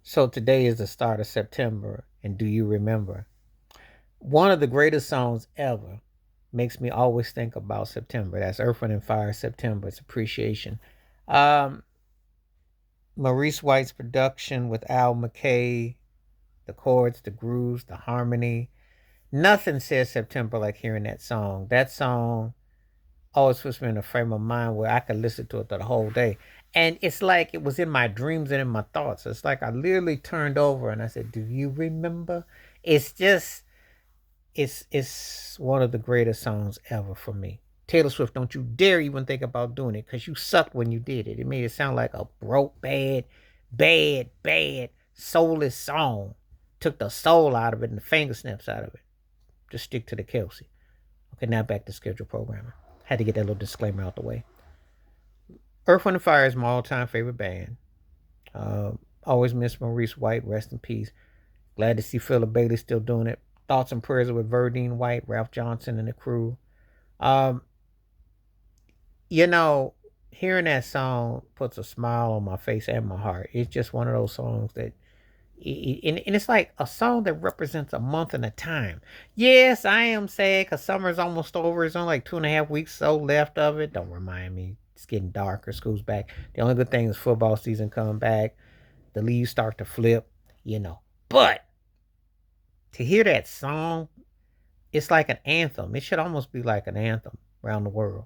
So today is the start of September, and do you remember? One of the greatest songs ever makes me always think about September. That's Earth, Wind, and Fire, September. It's appreciation. Um, Maurice White's production with Al McKay, the chords, the grooves, the harmony. Nothing says September like hearing that song. That song always puts me in a frame of mind where I could listen to it the whole day. And it's like it was in my dreams and in my thoughts. It's like I literally turned over and I said, "Do you remember?" It's just it's one of the greatest songs ever for me. Taylor Swift, don't you dare even think about doing it because you sucked when you did it. It made it sound like a broke, bad, soulless song. Took the soul out of it and the finger snaps out of it. Just stick to the Kelsey. Okay, now back to scheduled programming. Had to get that little disclaimer out the way. Earth, Wind, and Fire is my all-time favorite band. Always miss Maurice White. Rest in peace. Glad to see Philip Bailey still doing it. Thoughts and prayers with Verdine White, Ralph Johnson, and the crew. Um, you know, hearing that song puts a smile on my face and my heart. It's just one of those songs that, and it's like a song that represents a month and a time. Yes, I am sad because summer's almost over. It's only like 2.5 weeks so left of it. Don't remind me. It's getting darker. School's back. The only good thing is football season coming back. The leaves start to flip. But to hear that song, it's like an anthem. It should almost be like an anthem around the world,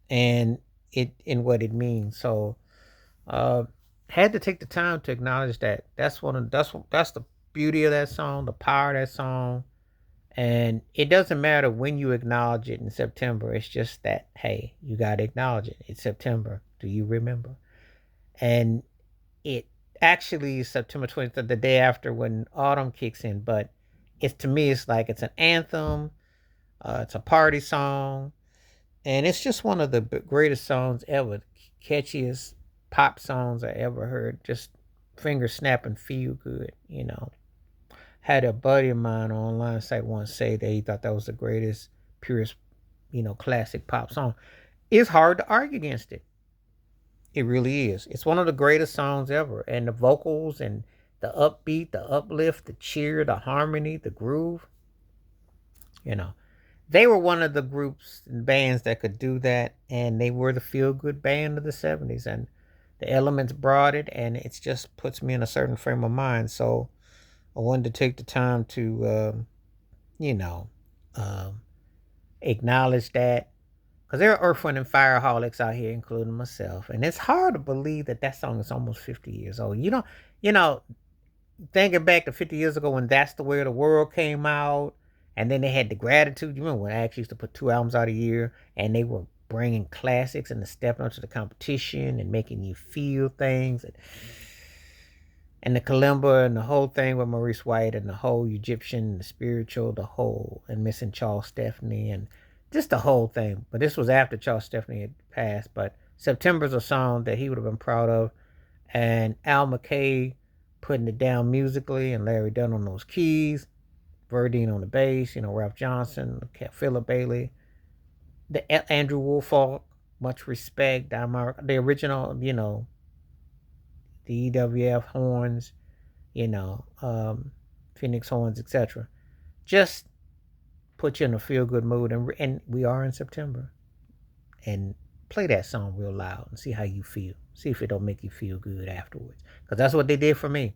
and it in what it means. So, uh, had to take the time to acknowledge that. That's the beauty of that song, the power of that song, and it doesn't matter when you acknowledge it in September. It's just that hey, you got to acknowledge it. It's September. Do you remember? And it actually is September 23rd, the day after when autumn kicks in. But it's to me, it's like it's an anthem. It's a party song, and it's just one of the greatest songs ever. Catchiest pop songs I ever heard. Just finger snapping, feel good. Had a buddy of mine online site once say that he thought that was the greatest, purest, classic pop song. It's hard to argue against it. It really is. It's one of the greatest songs ever. And the vocals and the upbeat, the uplift, the cheer, the harmony, the groove, you know. They were one of the groups and bands that could do that, and they were the feel good band of the 70s. And the elements brought it, and it just puts me in a certain frame of mind. So I wanted to take the time to, you know, um, acknowledge that because there are Earth, Wind, and Fireholics out here, including myself, and it's hard to believe that that song is almost 50 years old. You know, thinking back to 50 years ago when That's the Way the World came out, and then they had the Gratitude. You remember when Axe used to put 2 albums out a year, and they were bringing classics and stepping up to the competition and making you feel things. And the Kalimba and the whole thing with Maurice White and the whole Egyptian, the spiritual, the whole, and missing Charles Stephanie and just the whole thing. But this was after Charles Stephanie had passed. But September's a song that he would have been proud of. And Al McKay putting it down musically and Larry Dunn on those keys, Verdine on the bass, Ralph Johnson, Philip Bailey, the Andrew Woolfolk, much respect, the original, the EWF horns, you know, um, Phoenix horns, etc. Just put you in a feel good mood, and we are in September, and play that song real loud and see how you feel. See if it don't make you feel good afterwards, because that's what they did for me.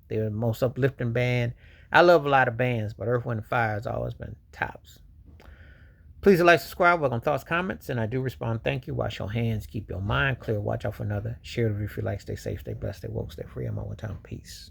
They were the most uplifting band. I love a lot of bands, but Earth, Wind, and Fire has always been tops. Please like, subscribe, welcome thoughts, comments, and I do respond. Thank you. Wash your hands, keep your mind clear, watch out for another. Share the review if you like. Stay safe, stay blessed, stay woke, stay free. I'm on one time. Peace.